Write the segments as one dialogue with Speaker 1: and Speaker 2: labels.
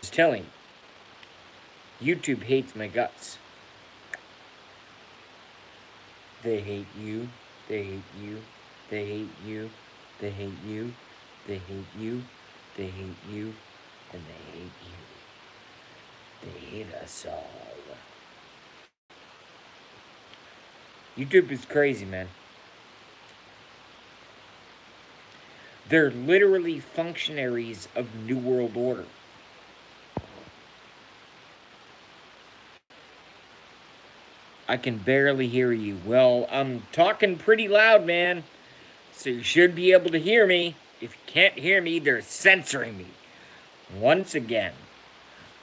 Speaker 1: Just telling you, YouTube hates my guts. They hate you. They hate you. They hate you. They hate you. They hate you. They hate you. And they hate you. They hate us all. YouTube is crazy, man. They're literally functionaries of New World Order. I can barely hear you. Well, I'm talking pretty loud, man. So you should be able to hear me. If you can't hear me, they're censoring me. Once again.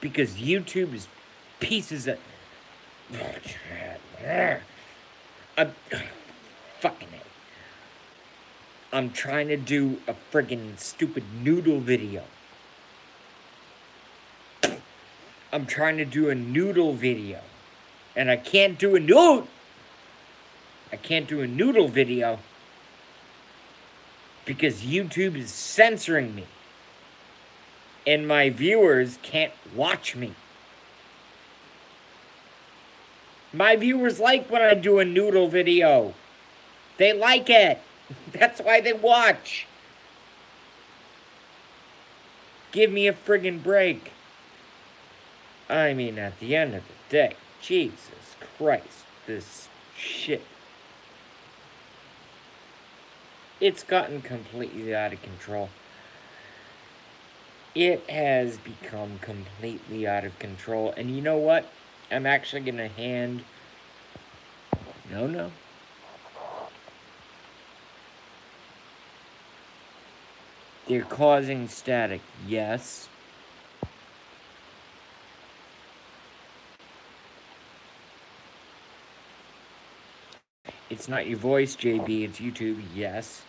Speaker 1: Because YouTube is pieces of. I'm, fucking it. I'm trying to do a friggin' stupid noodle video. I'm trying to do a noodle video. And I can't do a noodle. I can't do a noodle video because YouTube is censoring me. And my viewers can't watch me. My viewers like when I do a noodle video. They like it. That's why they watch. Give me a friggin' break. I mean, at the end of the day, Jesus Christ, this shit. It's gotten completely out of control. It has become completely out of control. And you know what? I'm actually going to hand... No. They're causing static. Yes. It's not your voice, Jaybee. It's YouTube. Yes.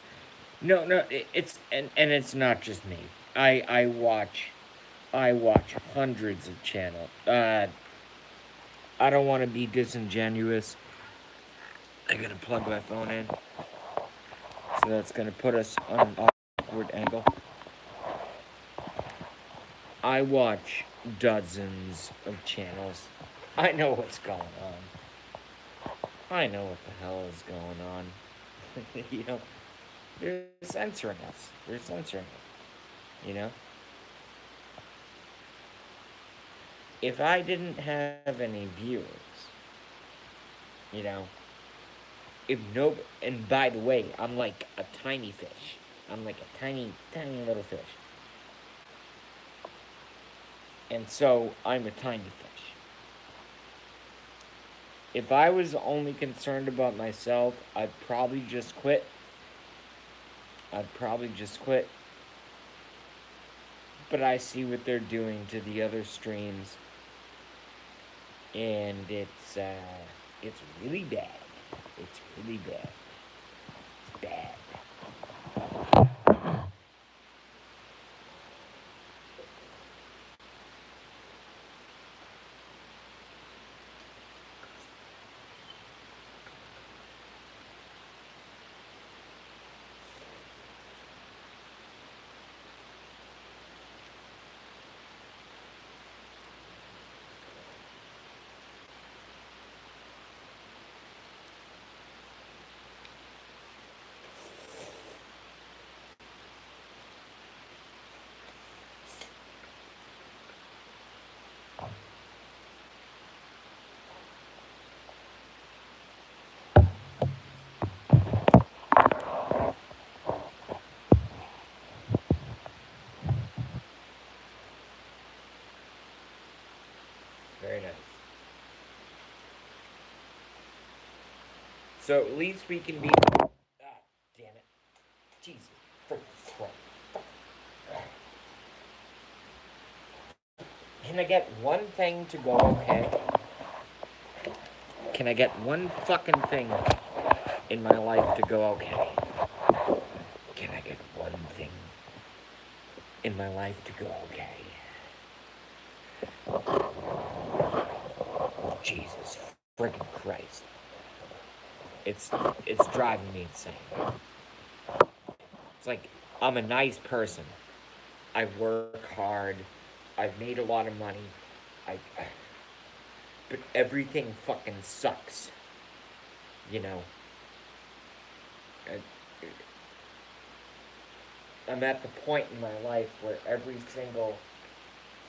Speaker 1: No. It's and it's not just me. I watch hundreds of channels. I don't want to be disingenuous. I gotta plug my phone in, so that's gonna put us on an awkward angle. I watch dozens of channels. I know what's going on. I know what the hell is going on. You know, they're censoring us. They're censoring it. You know? If I didn't have any viewers, you know, if no, and by the way, I'm like a tiny fish. I'm like a tiny little fish. And so I'm a tiny fish. If I was only concerned about myself, I'd probably just quit. But I see what they're doing to the other streams, and it's really bad. It's really bad. It's bad. Very nice. So at least we can be. Ah, damn it. Jesus. Can I get one thing to go okay? Can I get one fucking thing in my life to go okay? Can I get one thing in my life to go okay? Jesus freaking Christ. It's driving me insane. It's like, I'm a nice person. I work hard. I've made a lot of money. I but everything fucking sucks. You know, I, I'm at the point in my life where every single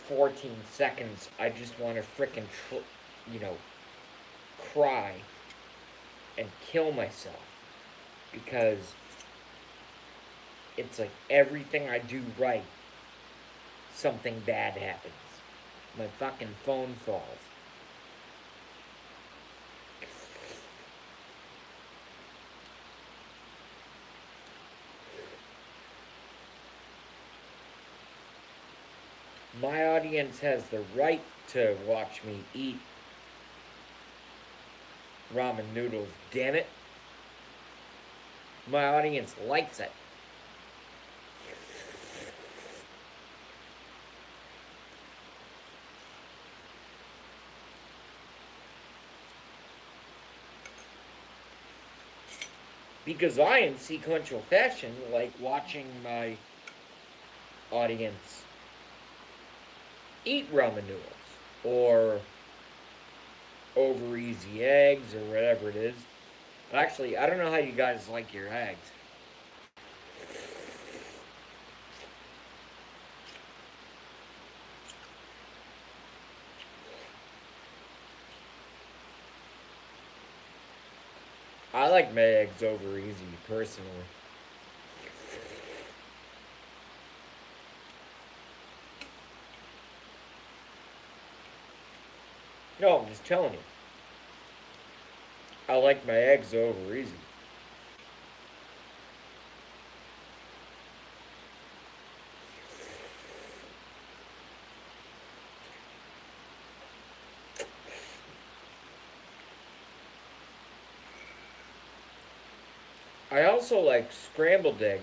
Speaker 1: 14 seconds I just want to frickin' you know, cry and kill myself because it's like everything I do right, something bad happens. My fucking phone falls. My audience has the right to watch me eat ramen noodles, damn it. My audience likes it. Because I, in sequential fashion, like watching my audience eat ramen noodles or over easy eggs or whatever it is. Actually, I don't know how you guys like your eggs. I like my eggs over easy personally. No, I'm just telling you. I like my eggs over easy. I also like scrambled eggs.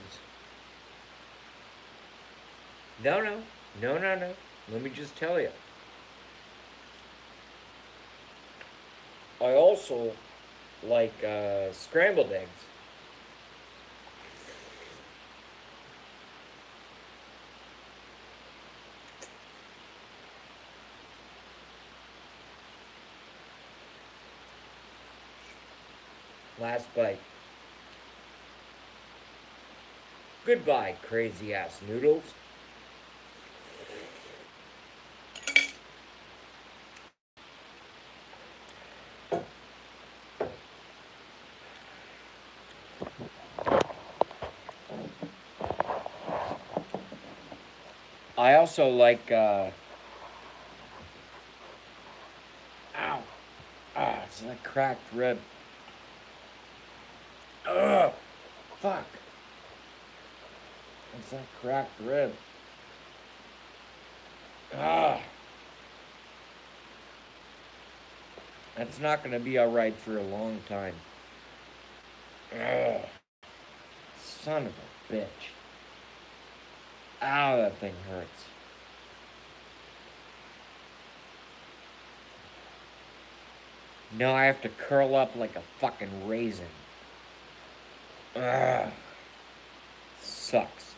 Speaker 1: No, no, no, no, no. Let me just tell you. I also like scrambled eggs. Last bite. Goodbye, crazy ass noodles. I also like, ow, it's a cracked rib. Ugh, fuck. It's that cracked rib. Ah, that's not gonna be alright for a long time. Ugh, son of a bitch. Ow, that thing hurts. No, I have to curl up like a fucking raisin. Ugh, sucks.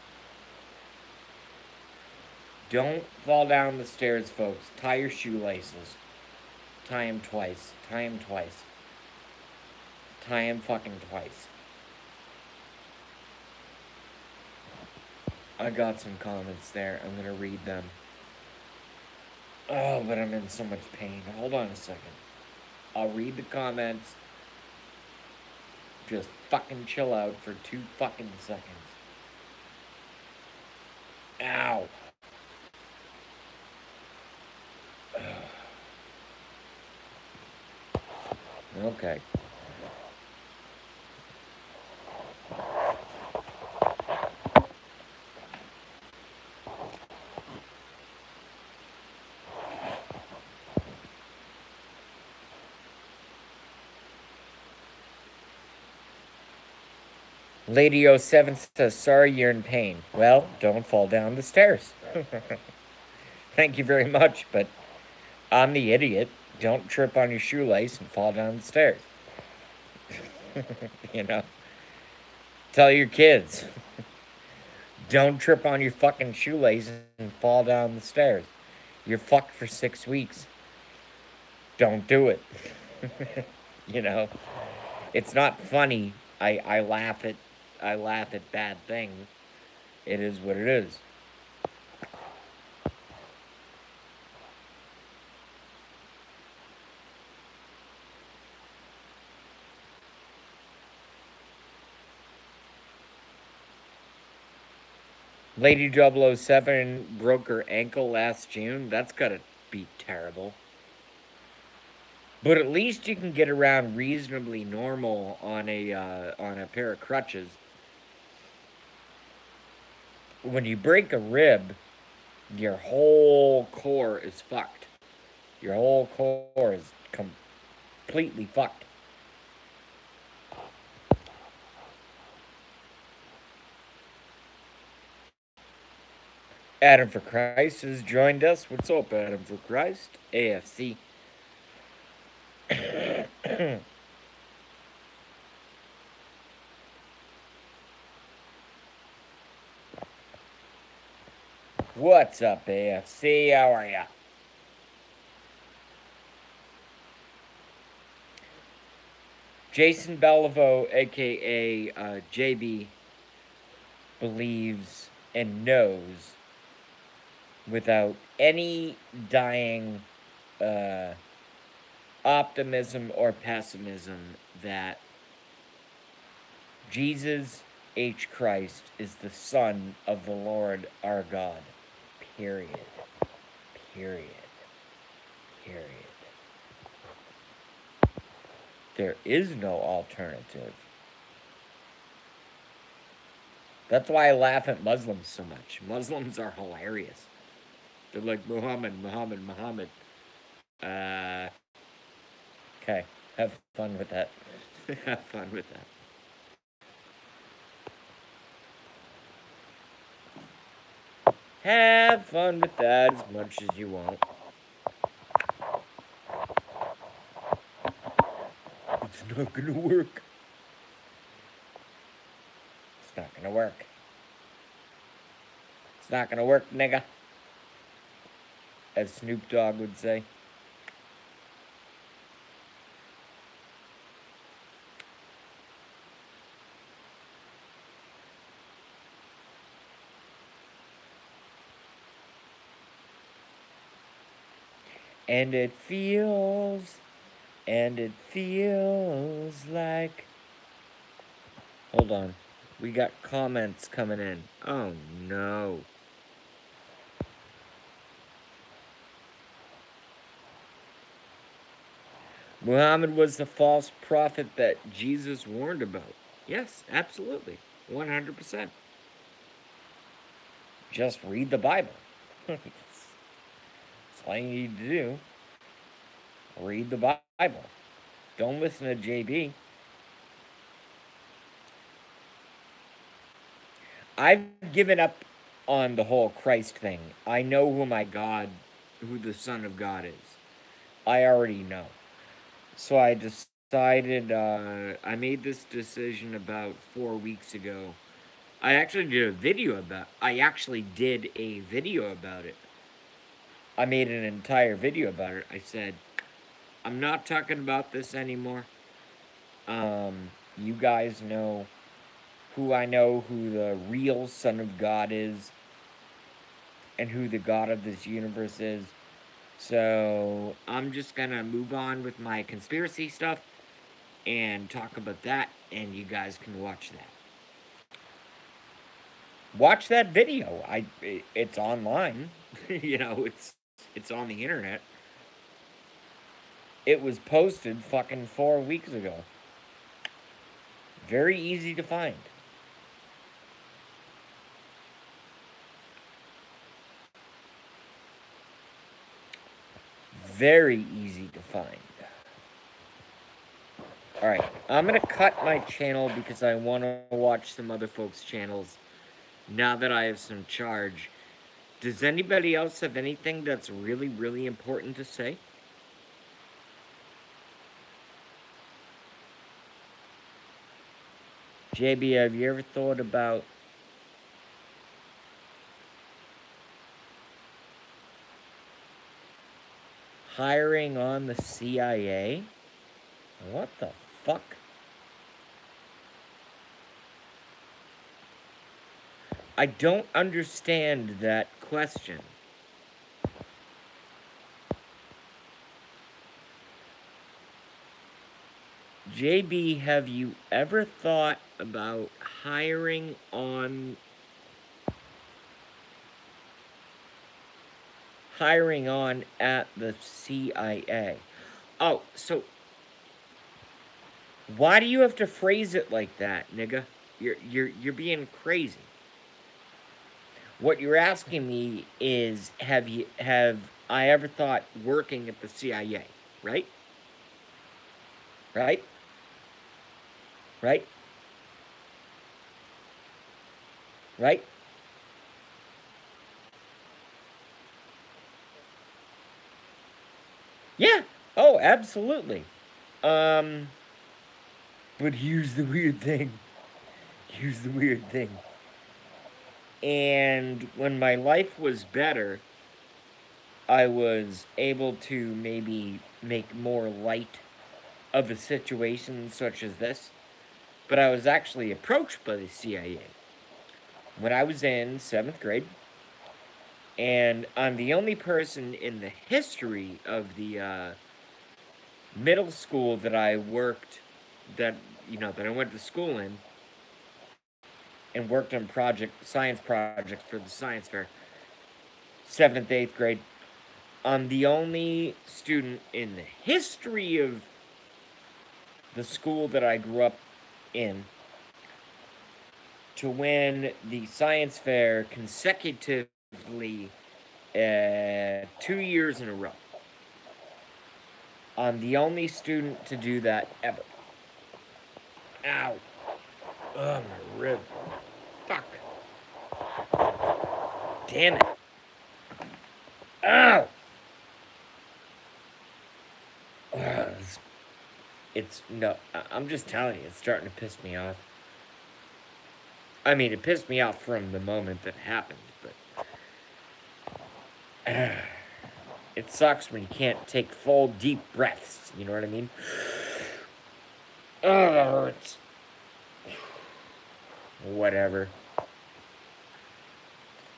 Speaker 1: Don't fall down the stairs, folks. Tie your shoelaces. Tie them twice. Tie them twice. Tie them fucking twice. I got some comments there. I'm gonna read them. Oh, but I'm in so much pain. Hold on a second. I'll read the comments. Just fucking chill out for 2 fucking seconds. Ow. Okay. Lady07 says, sorry you're in pain. Well, don't fall down the stairs. Thank you very much, but I'm the idiot. Don't trip on your shoelace and fall down the stairs. You know? Tell your kids. Don't trip on your fucking shoelace and fall down the stairs. You're fucked for 6 weeks. Don't do it. You know, it's not funny. I laugh at bad things. It is what it is. Lady 007 broke her ankle last June. That's gotta be terrible. But at least you can get around reasonably normal on a pair of crutches. When you break a rib, your whole core is fucked. Your whole core is completely fucked. Adam for Christ has joined us. What's up, Adam for Christ? AFC. What's up, AFC? How are ya? Jason Beliveau, aka Jaybee, believes and knows without any dying uh, optimism or pessimism that Jesus H. Christ is the Son of the Lord our God. Period. Period. Period. There is no alternative. That's why I laugh at Muslims so much. Muslims are hilarious. They're like, Muhammad, Muhammad, Muhammad. Uh, okay. Have fun with that. Have fun with that. Have fun with that as much as you want. It's not gonna work. It's not gonna work. It's not gonna work, nigga. As Snoop Dogg would say. And it feels like. Hold on. We got comments coming in. Oh no. Muhammad was the false prophet that Jesus warned about. Yes, absolutely. 100%. Just read the Bible. That's all you need to do. Read the Bible. Don't listen to JB. I've given up on the whole Christ thing. I know who the Son of God is. I already know. So I decided, I made this decision about 4 weeks ago. I actually did a video about it. I made an entire video about it. I said, I'm not talking about this anymore. You guys know who the real Son of God is, and who the God of this universe is. So I'm just gonna move on with my conspiracy stuff and talk about that, and you guys can watch that. Watch that video. It's online. It's on the internet. It was posted fucking 4 weeks ago. Very easy to find. Very easy to find. Alright, I'm gonna cut my channel because I want to watch some other folks' channels now that I have some charge. Does anybody else have anything that's really, really important to say? JB, have you ever thought about Hiring on the CIA? What the fuck? I don't understand that question. JB, have you ever thought about hiring on at the CIA? Oh, so why do you have to phrase it like that, nigga? You're being crazy. What you're asking me is have I ever thought working at the CIA, right? Right? Right? Right? Yeah. Oh, absolutely. Um but here's the weird thing. Here's the weird thing. And when my life was better, I was able to maybe make more light of a situation such as this. But I was actually approached by the CIA when I was in seventh grade, and I'm the only person in the history of the middle school that I worked, that I went to school in, and worked on science projects for the science fair. Seventh, eighth grade. I'm the only student in the history of the school that I grew up in to win the science fair consecutively 2 years in a row. I'm the only student to do that ever. Ow. Oh, my rib. Fuck. Damn it. Ow. No, I'm just telling you, it's starting to piss me off. I mean, it pissed me off from the moment that happened, but it sucks when you can't take full, deep breaths. You know what I mean? Oh, that hurts. Whatever.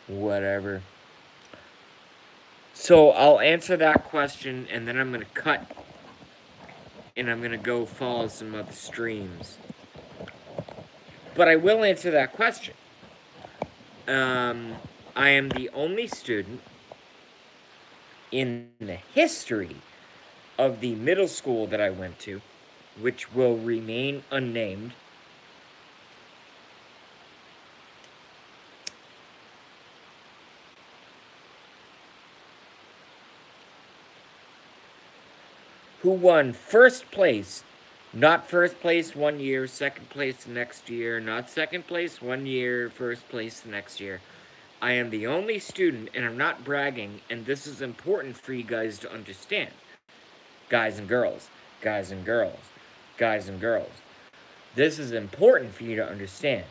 Speaker 1: Whatever. So I'll answer that question, and then I'm gonna cut, and I'm gonna go follow some other streams. But I will answer that question. I am the only student in the history of the middle school that I went to, which will remain unnamed, who won first place. Not first place 1 year, second place the next year, not second place 1 year, first place the next year. I am the only student, and I'm not bragging, and this is important for you guys to understand. Guys and girls, guys and girls, guys and girls. This is important for you to understand.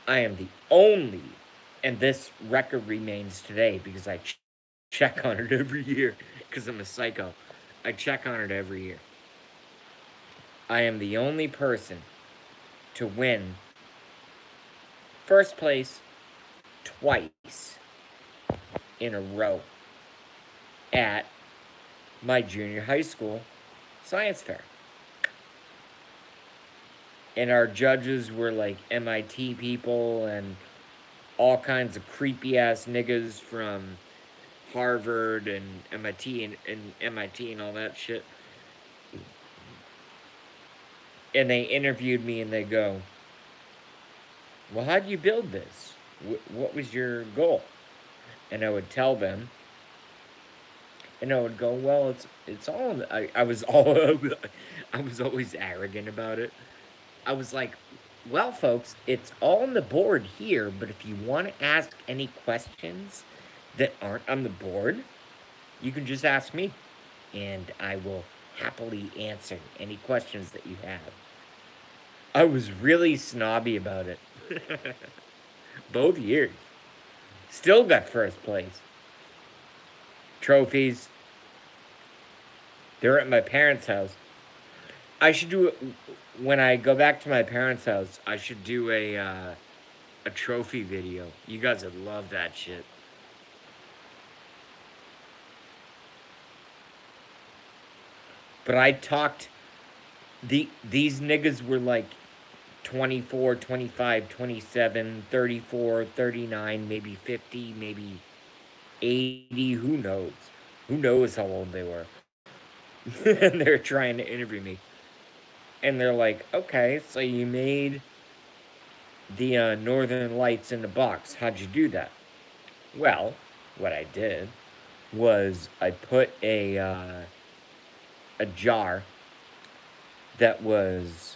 Speaker 1: I am the only, and this record remains today because I check on it every year because I'm a psycho. I check on it every year. I am the only person to win first place twice in a row at my junior high school science fair. And our judges were like MIT people and all kinds of creepy ass niggas from Harvard and MIT and all that shit. And they interviewed me and they go, well, how do you build this? What was your goal? And I would tell them, and I would go, well, it's all. I was all I was always arrogant about it. I was like, well, folks, it's all on the board here, but if you want to ask any questions that aren't on the board, you can just ask me, and I will happily answer any questions that you have. I was really snobby about it. Both years. Still got first place. Trophies. They're at my parents' house. I should do when I go back to my parents' house. I should do a trophy video. You guys would love that shit. But I talked these niggas were like 24, 25, 27, 34, 39, maybe 50, maybe 80, who knows? Who knows how old they were? And they're trying to interview me. And they're like, okay, so you made the Northern Lights in the box. How'd you do that? Well, what I did was I put a jar that was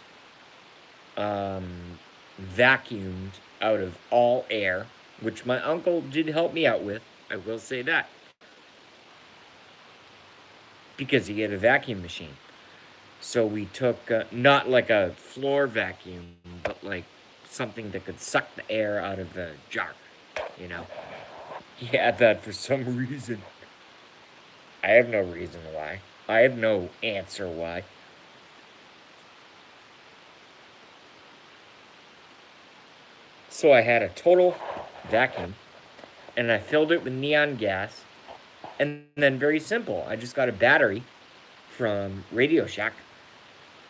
Speaker 1: vacuumed out of all air, which my uncle did help me out with. I will say that because he had a vacuum machine. So we took not like a floor vacuum, but like something that could suck the air out of the jar. You know, he had that for some reason. I have no reason why. I have no answer why. So I had a total vacuum and I filled it with neon gas. And then, very simple, I just got a battery from Radio Shack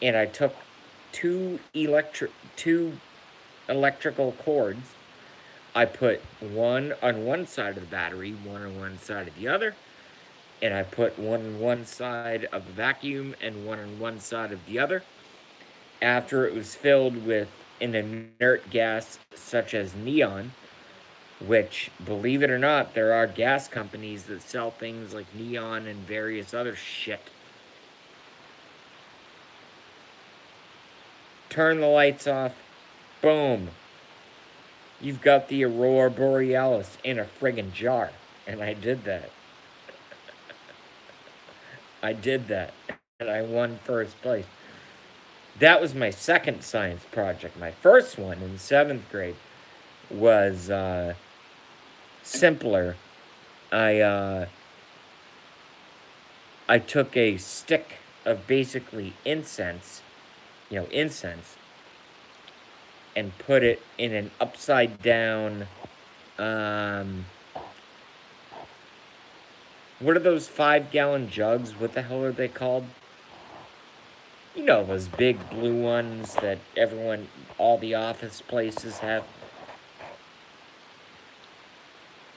Speaker 1: and I took two electrical cords. I put one on one side of the battery, one on one side of the other, and I put one on one side of the vacuum and one on one side of the other. After it was filled with an inert gas such as neon, which, believe it or not, there are gas companies that sell things like neon and various other shit. Turn the lights off. Boom. You've got the Aurora Borealis in a friggin' jar. And I did that. I did that. And I won first place. That was my second science project. My first one in seventh grade was simpler. I I took a stick of basically incense, incense, and put it in an upside down. Um, what are those 5 gallon jugs? What the hell are they called? You know, those big blue ones that all the office places have.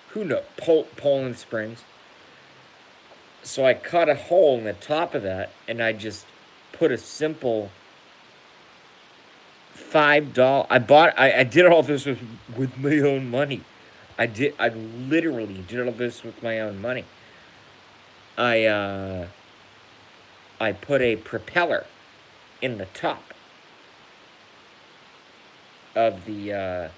Speaker 1: Who knows? Poland Springs. So I cut a hole in the top of that, and I just put a simple $5. I did all this with my own money. I literally did all this with my own money. I I put a propeller in the top of the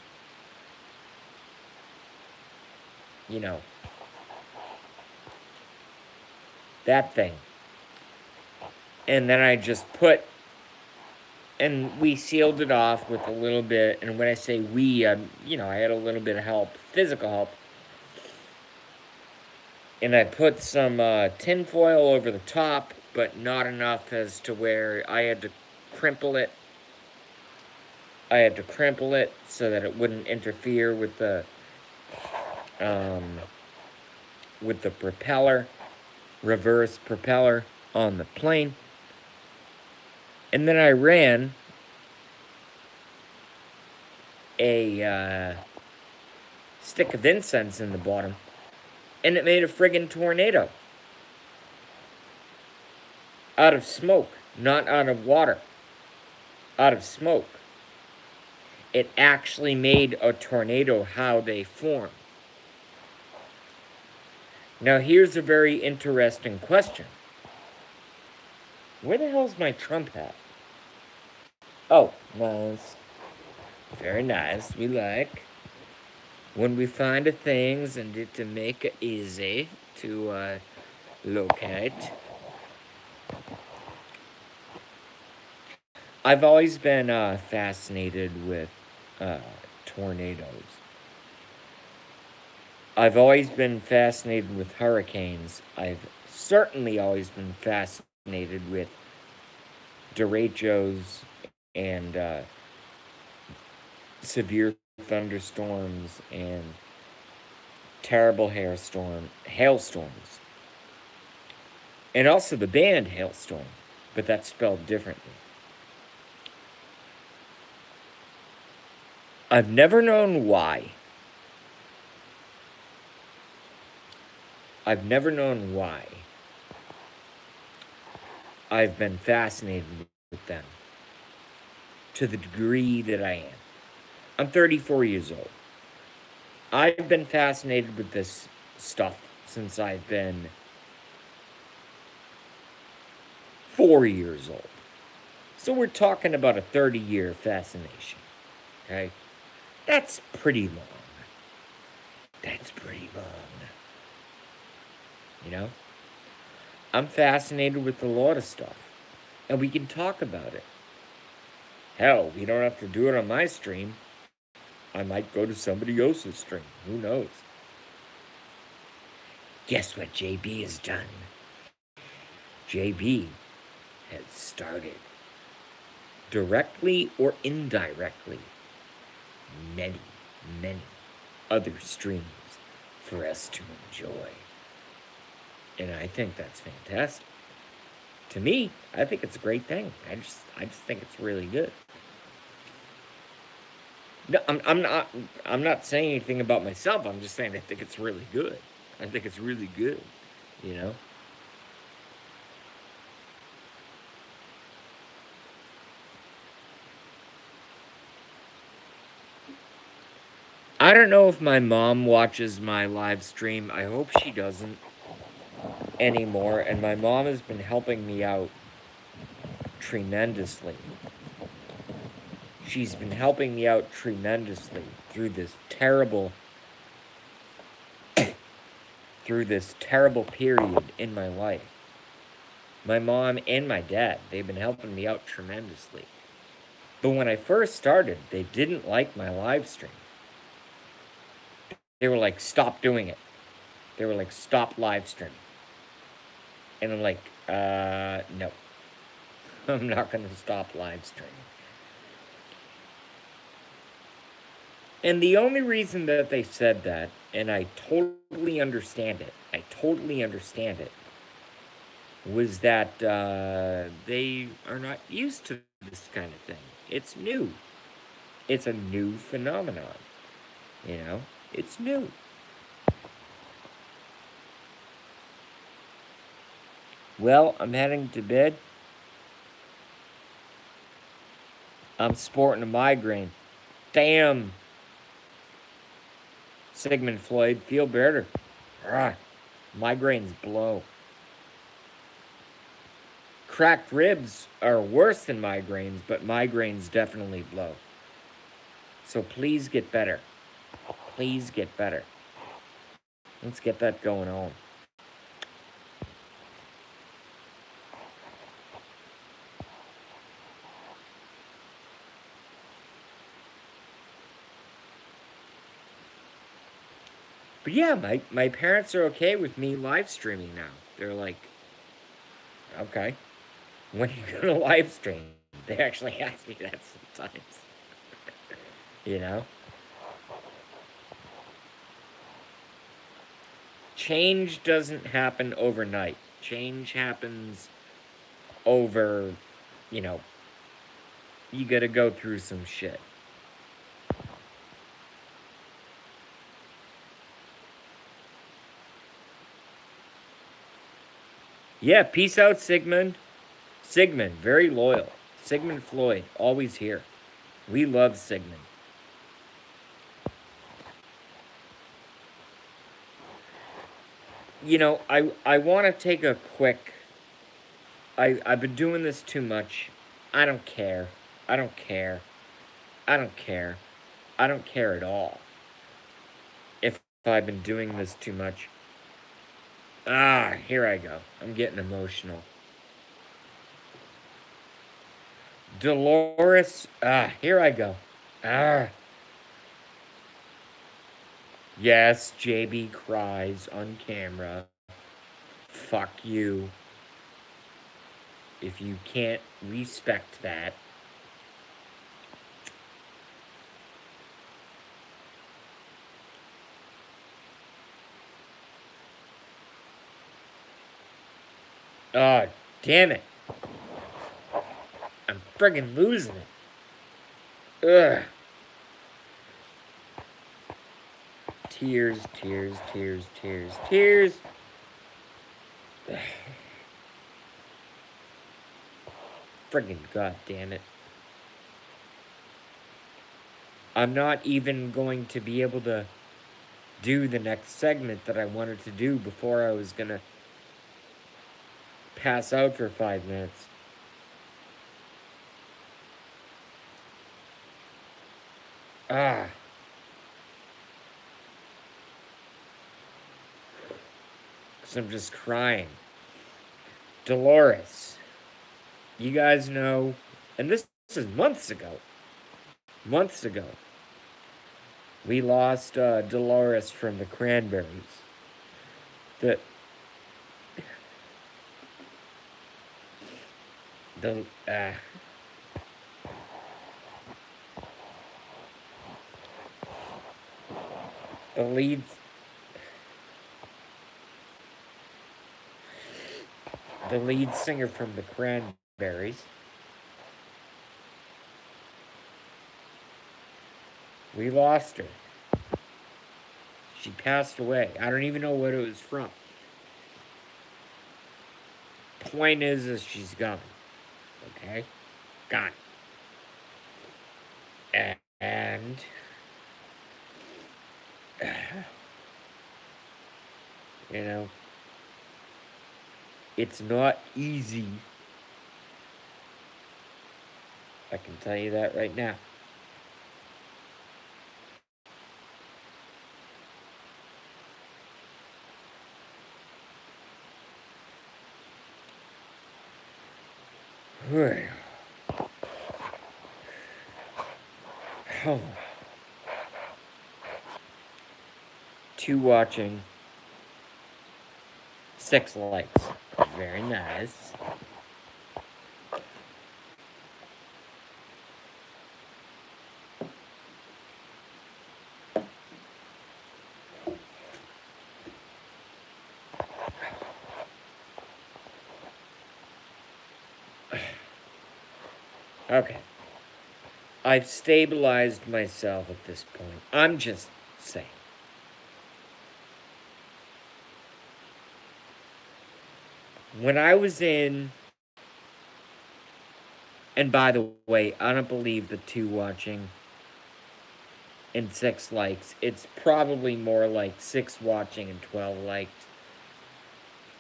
Speaker 1: you know, that thing. And then I just and we sealed it off with a little bit. And when I say we, I had a little bit of help, physical help. And I put some tinfoil over the top, but not enough as to where I had to crimple it. I had to crimple it so that it wouldn't interfere um, with the propeller, reverse propeller on the plane. And then I ran a stick of incense in the bottom, and it made a friggin' tornado. Out of smoke, not out of water. Out of smoke. It actually made a tornado how they form. Now here's a very interesting question. Where the hell's my Trump hat? Oh, nice. Very nice. We like when we find the things and it to make it easy to locate. I've always been fascinated with tornadoes. I've always been fascinated with hurricanes. I've certainly always been fascinated with derechos and severe thunderstorms and terrible hailstorms, and also the band Hailstorm, but that's spelled differently. I've never known why. I've never known why. I've been fascinated with them to the degree that I am. I'm 34 years old. I've been fascinated with this stuff since I've been 4 years old. So we're talking about a 30-year fascination. Okay? That's pretty long. That's pretty long. You know? I'm fascinated with a lot of stuff. And we can talk about it. Hell, we don't have to do it on my stream. I might go to somebody else's stream. Who knows? Guess what Jaybee has done? Jaybee has started, directly or indirectly, many, many other streams for us to enjoy. And I think that's fantastic. To me, I think it's a great thing. I just think it's really good. No, I'm not saying anything about myself. I'm just saying I think it's really good. I think it's really good, you know? I don't know if my mom watches my live stream. I hope she doesn't anymore. And my mom has been helping me out tremendously. She's been helping me out tremendously through this terrible period in my life. My mom and my dad, they've been helping me out tremendously. But when I first started, they didn't like my live stream. They were like, stop doing it. They were like, stop live streaming. And I'm like, no. I'm not going to stop live streaming. And the only reason that they said that, and I totally understand it, was that they are not used to this kind of thing. It's new. It's a new phenomenon. You know? It's new. Well, I'm heading to bed. I'm sporting a migraine. Damn. Sigmund Floyd, feel better. Ugh. Migraines blow. Cracked ribs are worse than migraines, but migraines definitely blow. So please get better. Please get better. Let's get that going on. But yeah, my parents are okay with me live streaming now. They're like, okay, when are you gonna live stream? They actually ask me that sometimes. You know? Change doesn't happen overnight. Change happens over, you know, you gotta go through some shit. Yeah, peace out, Sigmund. Sigmund, very loyal. Sigmund Floyd, always here. We love Sigmund. You know, I want to take a quick. I've been doing this too much. I don't care. I don't care. I don't care. I don't care at all. If I've been doing this too much. Ah, here I go. I'm getting emotional. Dolores. Ah, here I go. Ah. Yes, JB cries on camera. Fuck you. If you can't respect that, oh, damn it. I'm friggin' losing it. Ugh. Tears, tears, tears, tears, tears. Friggin' goddamn it. I'm not even going to be able to do the next segment that I wanted to do before I was gonna pass out for 5 minutes. Ah. Because I'm just crying. Dolores. You guys know, and this is months ago. Months ago. We lost Dolores from the Cranberries. The the the lead the lead singer from the Cranberries. We lost her. She passed away. I don't even know what it was from. Point is she's gone. Okay? Gone. And you know, it's not easy. I can tell you that right now. Oh. Two watching. 6 likes. Very nice. Okay. I've stabilized myself at this point. I'm just saying. When I was in, and by the way, I don't believe the 2 watching and 6 likes. It's probably more like 6 watching and 12 likes.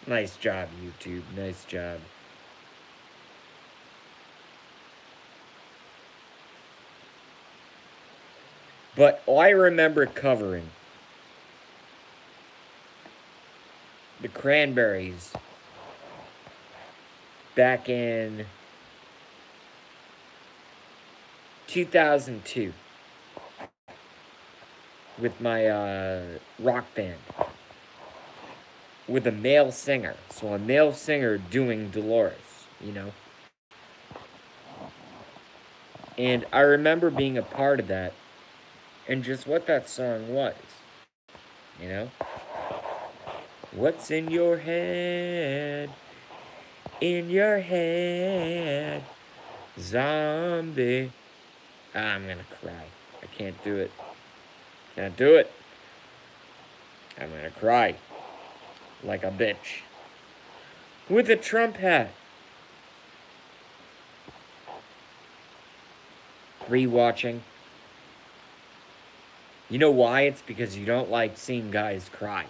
Speaker 1: Nice job, YouTube. Nice job. But I remember covering the Cranberries back in 2002 with my rock band with a male singer. So a male singer doing Dolores, you know? And I remember being a part of that and just what that song was, you know? What's in your head? In your head, zombie. I'm gonna cry. I can't do it. Can't do it. I'm gonna cry. Like a bitch. With a Trump hat. Rewatching. You know why? It's because you don't like seeing guys cry.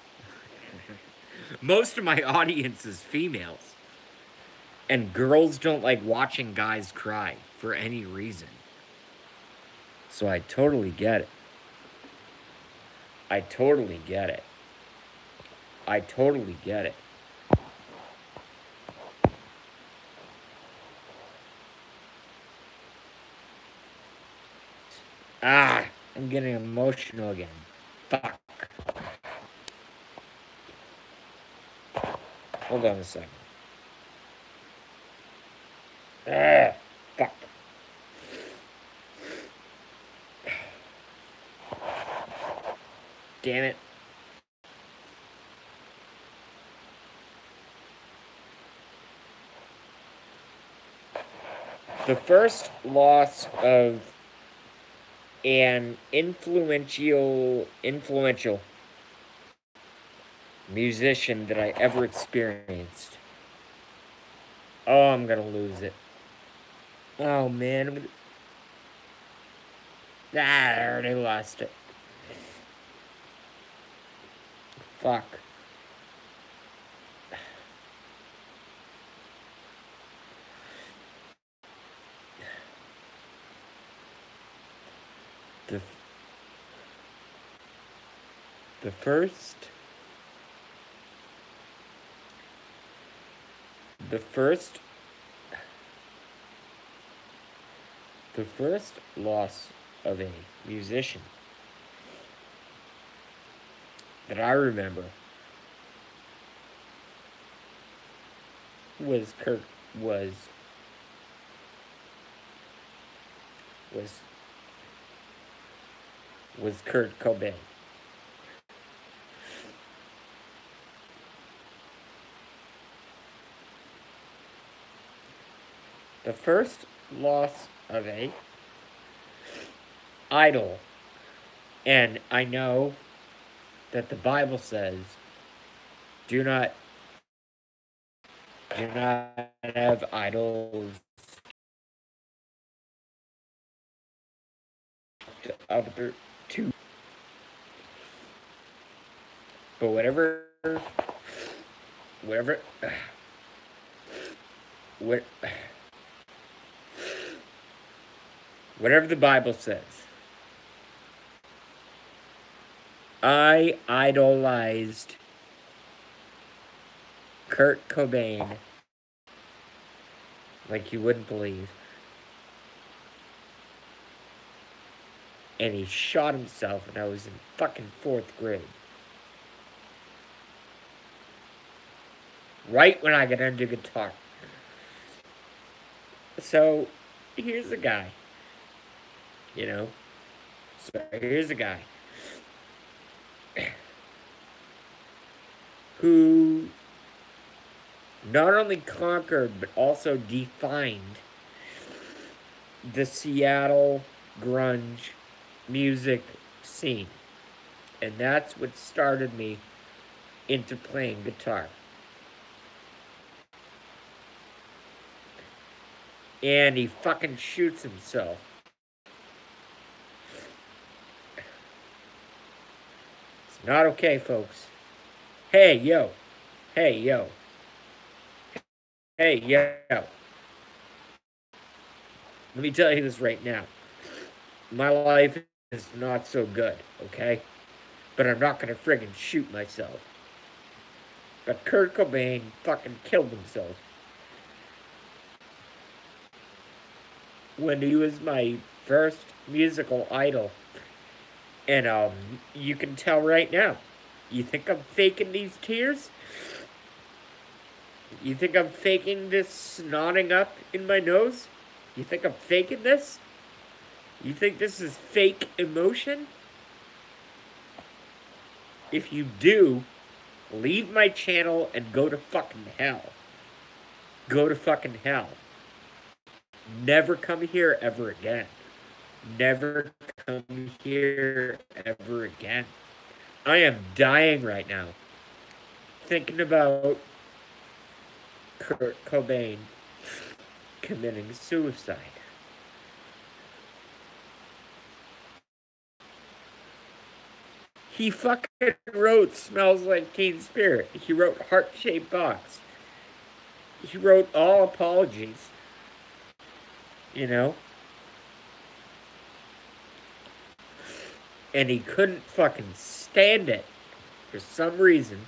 Speaker 1: Most of my audience is females. And girls don't like watching guys cry for any reason. So I totally get it. I totally get it. I totally get it. Ah, I'm getting emotional again. Fuck. Hold on a second. Ah, fuck. Damn it. The first loss of an influential musician that I ever experienced. Oh, I'm gonna lose it. Oh man, I already lost it. Fuck. The the first the first the first loss of a musician that I remember was Kurt was was was Kurt Cobain. The first loss of a idol. And I know that the Bible says do not have idols to other to, but whatever what whatever the Bible says, I idolized Kurt Cobain like you wouldn't believe. And he shot himself when I was in fucking fourth grade. Right when I got into guitar. So, here's a guy, you know? So, here's a guy who not only conquered but also defined the Seattle grunge music scene. And that's what started me into playing guitar. And he fucking shoots himself. It's not okay, folks. Hey, yo. Hey, yo. Hey, yo. Let me tell you this right now. My life is not so good, okay? But I'm not gonna friggin' shoot myself. But Kurt Cobain fucking killed himself when he was my first musical idol. And you can tell right now. You think I'm faking these tears? You think I'm faking this snotting up in my nose? You think I'm faking this? You think this is fake emotion? If you do, leave my channel and go to fucking hell. Go to fucking hell. Never come here ever again. Never come here ever again. I am dying right now. Thinking about Kurt Cobain committing suicide. He fucking wrote Smells Like Teen Spirit. He wrote Heart Shaped Box. He wrote All Apologies. You know? And he couldn't fucking stand it for some reason.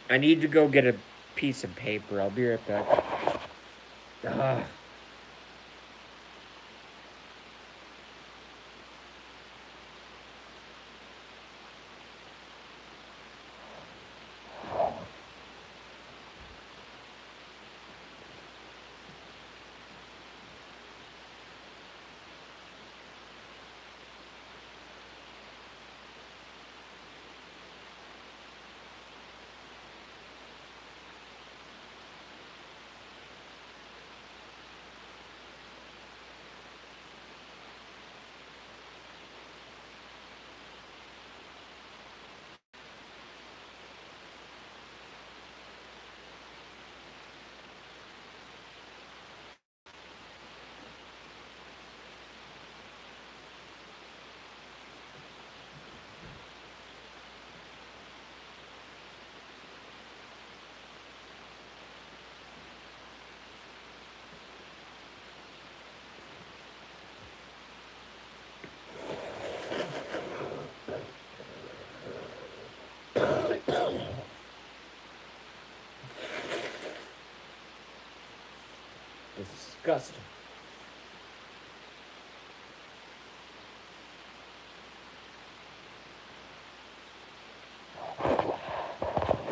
Speaker 1: I need to go get a piece of paper. I'll be right back. Ugh. Disgusting.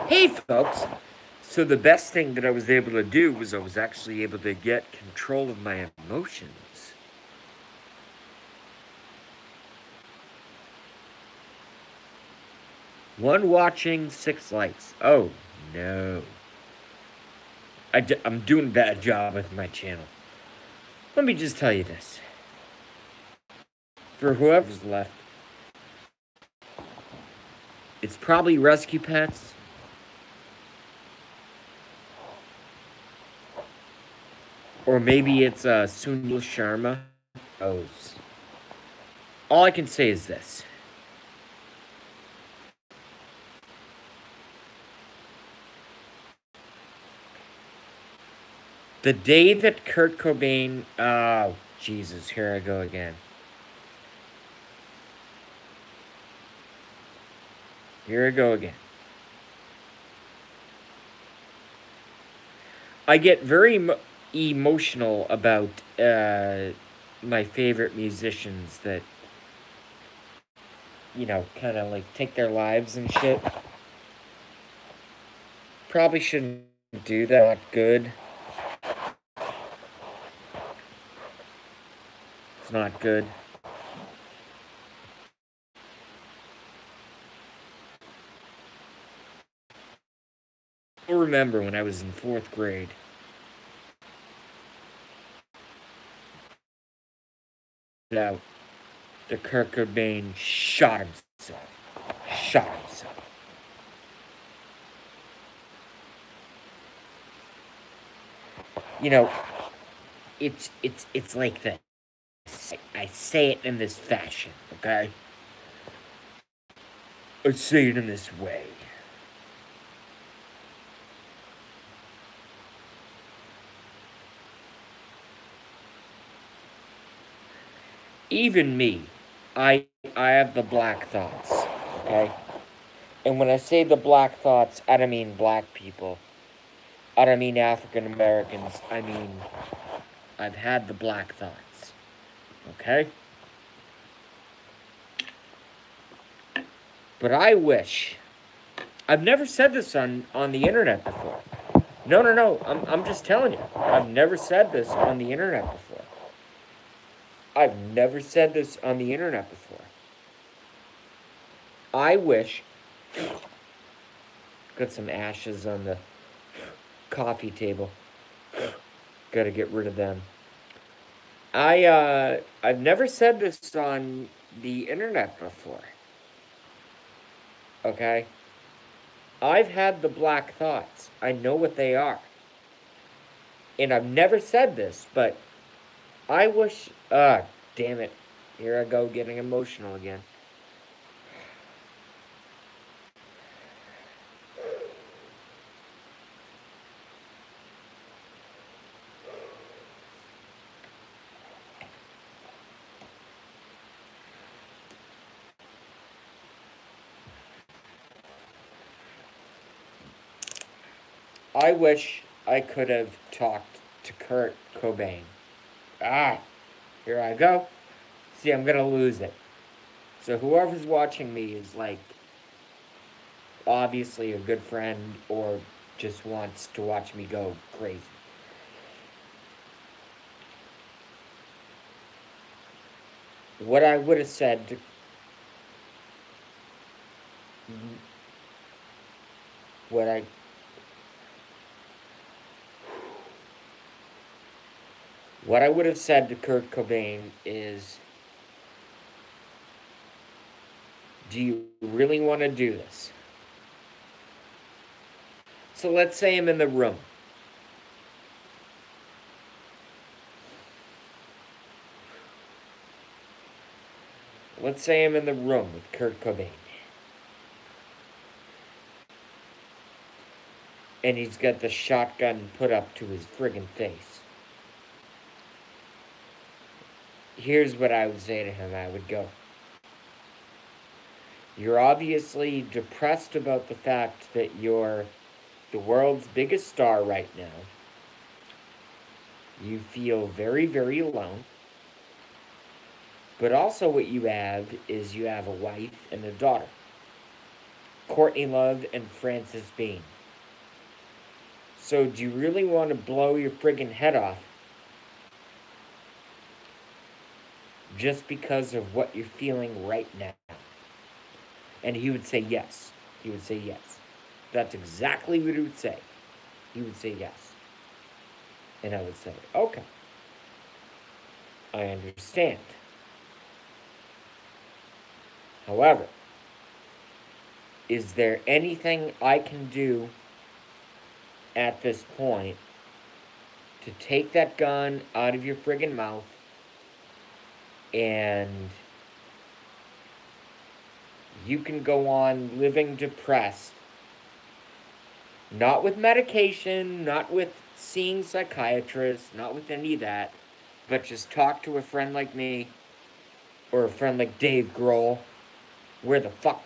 Speaker 1: Hey, folks. So the best thing that I was able to do was I was actually able to get control of my emotions. One watching, 6 likes. Oh, no. I'm doing a bad job with my channel. Let me just tell you this. For whoever's left, it's probably rescue pets. Or maybe it's Sunil Sharma. Oh. All I can say is this. The day that Kurt Cobain... Oh, Jesus, here I go again. Here I go again. I get very emotional about my favorite musicians that, you know, kind of like take their lives and shit. Probably shouldn't do that. Not good. It's not good. I remember when I was in 4th grade. Out that Kurt Cobain shot himself. Shot himself. You know, it's like this. I say it in this fashion, okay? I say it in this way. Even me, I have the black thoughts, okay? And when I say the black thoughts, I don't mean black people. I don't mean African Americans. I mean, I've had the black thoughts, okay? But I wish... I've never said this on the internet before. No. I'm just telling you. I've never said this on the internet before. I've never said this on the internet before. I wish... Got some ashes on the coffee table. Gotta get rid of them. I've never said this on the internet before. Okay? I've had the black thoughts. I know what they are. And I've never said this, but I wish... damn it. Here I go getting emotional again. I wish I could have talked to Kurt Cobain. Here I go. See, I'm gonna lose it. So whoever's watching me is like obviously a good friend or just wants to watch me go crazy. What I would have said to, what I what I would have said to Kurt Cobain is, do you really want to do this? So let's say I'm in the room. Let's say I'm in the room with Kurt Cobain. And he's got the shotgun put up to his friggin' face. Here's what I would say to him. I would go, you're obviously depressed about the fact that you're the world's biggest star right now. You feel very, very alone. But also, what you have is you have a wife and a daughter, Courtney Love and Frances Bean. So, do you really want to blow your friggin' head off just because of what you're feeling right now? And he would say yes. He would say yes. That's exactly what he would say. He would say yes. And I would say, okay, I understand. However, is there anything I can do at this point to take that gun out of your friggin' mouth and you can go on living depressed? Not with medication, not with seeing psychiatrists, not with any of that, but just talk to a friend like me or a friend like Dave Grohl. Where the fuck